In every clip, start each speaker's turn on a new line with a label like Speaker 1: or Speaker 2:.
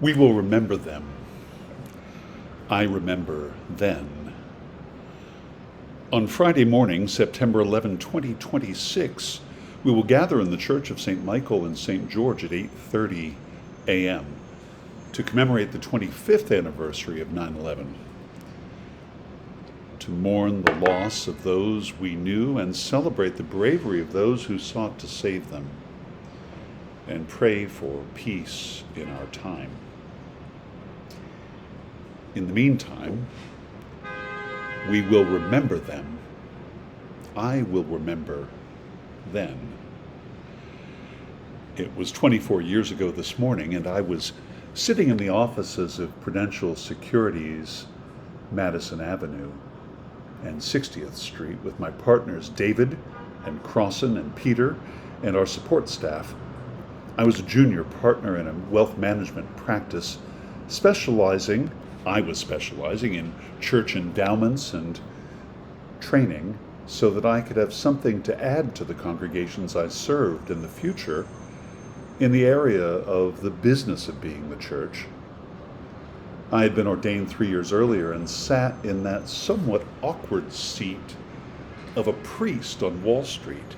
Speaker 1: We will remember them. I remember then. On Friday morning, September 11, 2026, we will gather in the Church of St. Michael and St. George at 8:30 a.m. to commemorate the 25th anniversary of 9/11, to mourn the loss of those we knew and celebrate the bravery of those who sought to save them, and pray for peace in our time. In the meantime, we will remember them. I will remember then. It was 24 years ago this morning, and I was sitting in the offices of Prudential Securities, Madison Avenue and 60th Street with my partners David and Crossan and Peter and our support staff. I was a junior partner in a wealth management practice I was specializing in church endowments and training so that I could have something to add to the congregations I served in the future in the area of the business of being the church. I had been ordained 3 years earlier and sat in that somewhat awkward seat of a priest on Wall Street.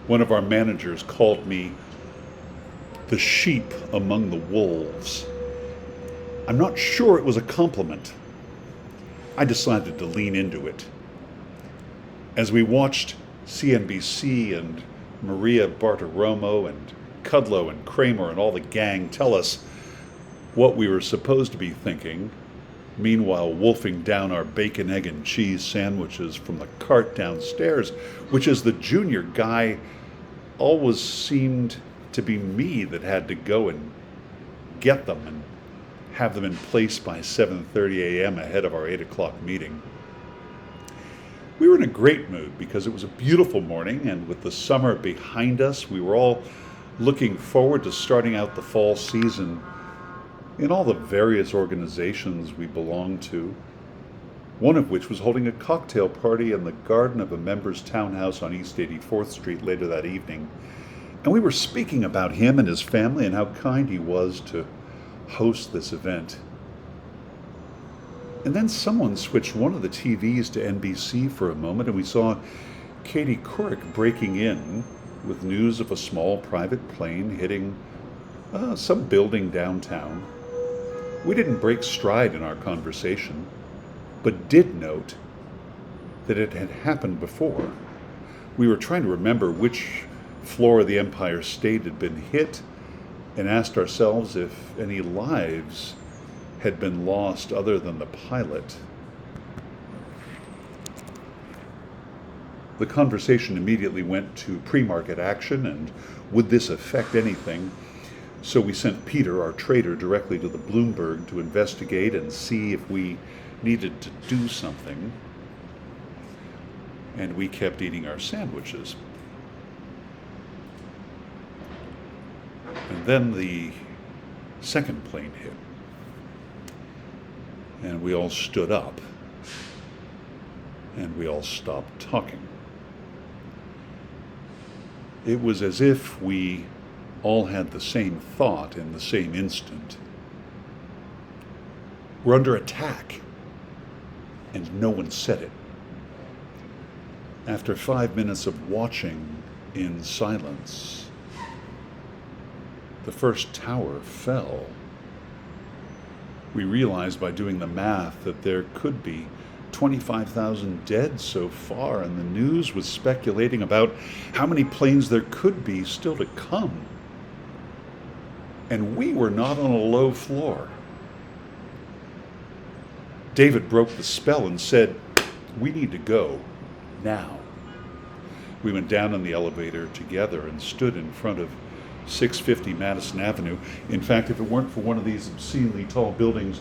Speaker 1: One of our managers called me the sheep among the wolves. I'm not sure it was a compliment. I decided to lean into it. As we watched CNBC and Maria Bartiromo and Kudlow and Kramer and all the gang tell us what we were supposed to be thinking, meanwhile wolfing down our bacon, egg, and cheese sandwiches from the cart downstairs, which as the junior guy always seemed to be me that had to go and get them and have them in place by 7:30 a.m. ahead of our 8 o'clock meeting. We were in a great mood because it was a beautiful morning, and with the summer behind us, we were all looking forward to starting out the fall season in all the various organizations we belonged to, one of which was holding a cocktail party in the garden of a member's townhouse on East 84th Street later that evening. And we were speaking about him and his family and how kind he was to host this event. And then someone switched one of the TVs to NBC for a moment, and we saw Katie Couric breaking in with news of a small private plane hitting some building downtown. We didn't break stride in our conversation, but did note that it had happened before. We were trying to remember which floor of the Empire State had been hit, and asked ourselves if any lives had been lost other than the pilot. The conversation immediately went to pre-market action and would this affect anything? So we sent Peter, our trader, directly to the Bloomberg to investigate and see if we needed to do something. And we kept eating our sandwiches. And then the second plane hit, and we all stood up, and we all stopped talking. It was as if we all had the same thought in the same instant. We're under attack, and no one said it. After 5 minutes of watching in silence, the first tower fell. We realized by doing the math that there could be 25,000 dead so far, and the news was speculating about how many planes there could be still to come. And we were not on a low floor. David broke the spell and said, "We need to go now." We went down in the elevator together and stood in front of 650 Madison Avenue. In fact, if it weren't for one of these obscenely tall buildings,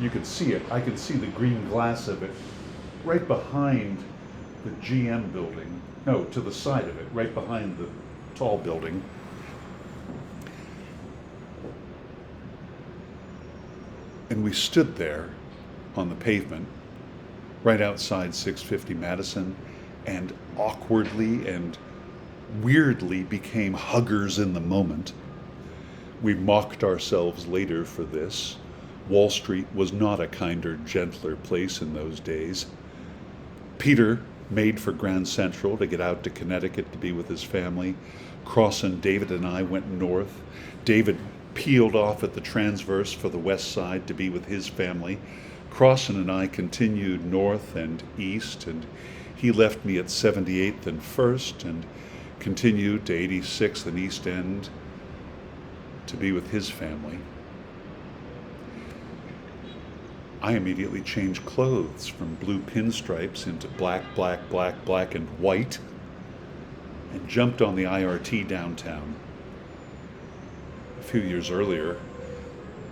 Speaker 1: you could see it. I could see the green glass of it right behind the GM building. No, to the side of it, right behind the tall building. And we stood there on the pavement right outside 650 Madison and awkwardly and weirdly became huggers in the moment. We mocked ourselves later for this. Wall Street was not a kinder, gentler place in those days. Peter made for Grand Central to get out to Connecticut to be with his family. Crossan, David and I went north. David peeled off at the Transverse for the west side to be with his family. Crossan and I continued north and east, and he left me at 78th and 1st and continued to 86th and East End to be with his family. I immediately changed clothes from blue pinstripes into black, black, black, black, and white, and jumped on the IRT downtown. A few years earlier,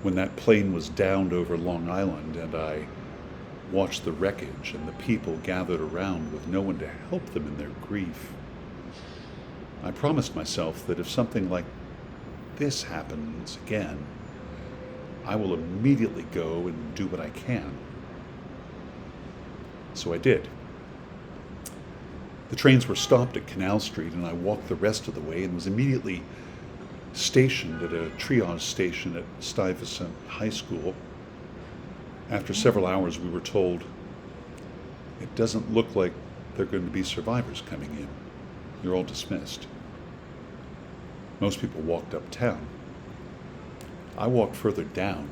Speaker 1: when that plane was downed over Long Island, and I watched the wreckage and the people gathered around with no one to help them in their grief, I promised myself that if something like this happens again, I will immediately go and do what I can. So I did. The trains were stopped at Canal Street, and I walked the rest of the way and was immediately stationed at a triage station at Stuyvesant High School. After several hours, we were told, "It doesn't look like there are going to be survivors coming in. You're all dismissed." Most people walked uptown. I walked further down.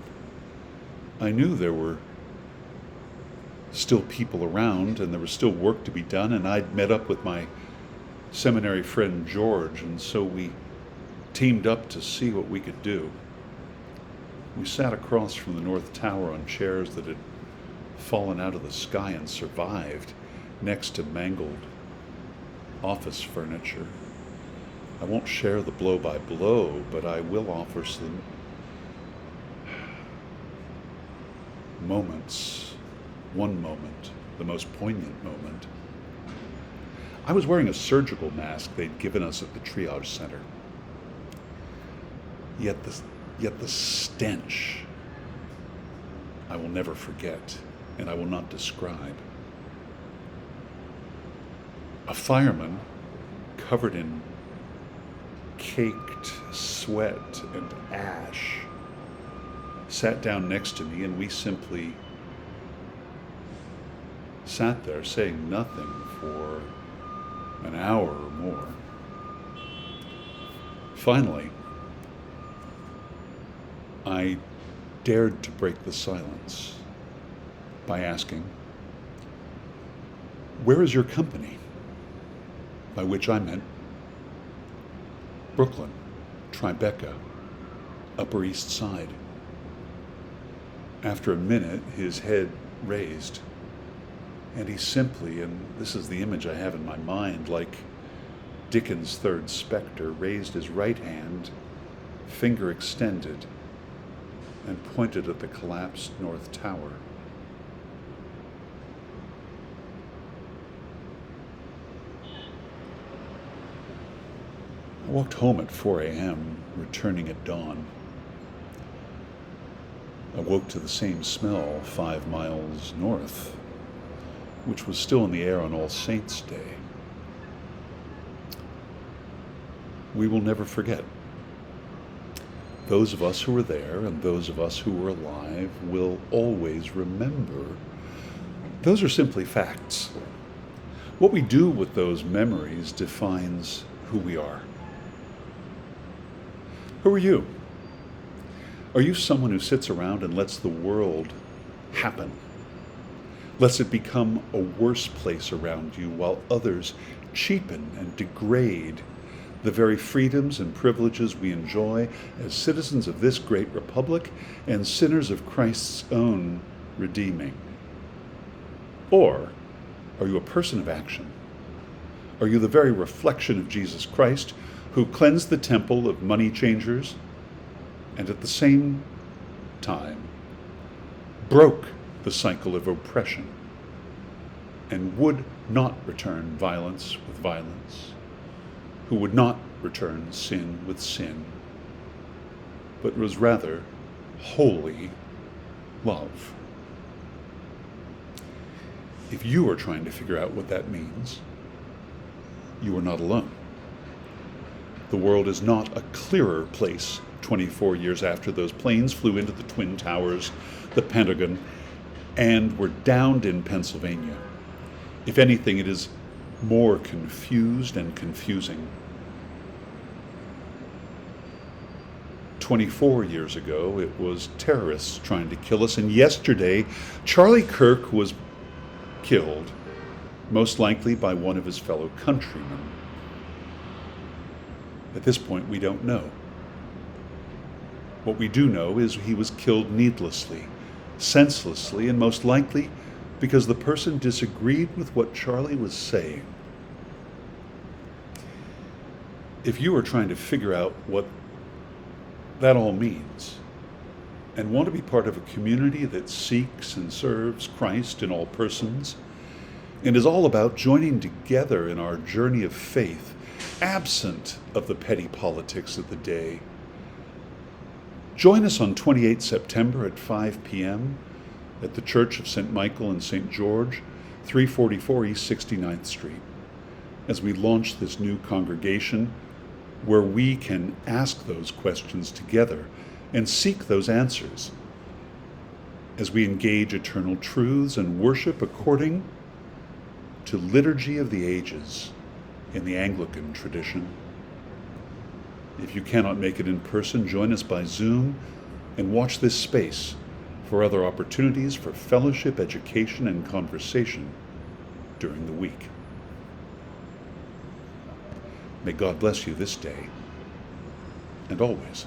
Speaker 1: I knew there were still people around and there was still work to be done, and I'd met up with my seminary friend George, and so we teamed up to see what we could do. We sat across from the North Tower on chairs that had fallen out of the sky and survived, next to mangled office furniture. I won't share the blow-by-blow, but I will offer some moments. One moment, the most poignant moment. I was wearing a surgical mask they'd given us at the triage center. Yet the stench I will never forget, and I will not describe. A fireman covered in caked sweat and ash sat down next to me, and we simply sat there saying nothing for an hour or more. Finally, I dared to break the silence by asking, "Where is your company?" By which I meant Brooklyn, Tribeca, Upper East Side. After a minute, his head raised, and he simply, and this is the image I have in my mind, like Dickens' third specter, raised his right hand, finger extended, and pointed at the collapsed North Tower. I walked home at 4 a.m., returning at dawn. I woke to the same smell 5 miles north, which was still in the air on All Saints' Day. We will never forget. Those of us who were there and those of us who were alive will always remember. Those are simply facts. What we do with those memories defines who we are. Who are you? Are you someone who sits around and lets the world happen? Lets it become a worse place around you while others cheapen and degrade the very freedoms and privileges we enjoy as citizens of this great republic and sinners of Christ's own redeeming? Or are you a person of action? Are you the very reflection of Jesus Christ, who cleansed the temple of money changers and at the same time broke the cycle of oppression and would not return violence with violence, who would not return sin with sin, but was rather holy love? If you are trying to figure out what that means, you are not alone. The world is not a clearer place 24 years after those planes flew into the Twin Towers, the Pentagon, and were downed in Pennsylvania. If anything, it is more confused and confusing. 24 years ago, it was terrorists trying to kill us, and yesterday, Charlie Kirk was killed, most likely by one of his fellow countrymen. At this point, we don't know. What we do know is he was killed needlessly, senselessly, and most likely because the person disagreed with what Charlie was saying. If you are trying to figure out what that all means and want to be part of a community that seeks and serves Christ in all persons and is all about joining together in our journey of faith, absent of the petty politics of the day, join us on 28 September at 5 p.m. at the Church of St. Michael and St. George, 344 East 69th Street, as we launch this new congregation where we can ask those questions together and seek those answers as we engage eternal truths and worship according to Liturgy of the Ages in the Anglican tradition. If you cannot make it in person, join us by Zoom and watch this space for other opportunities for fellowship, education, and conversation during the week. May God bless you this day and always.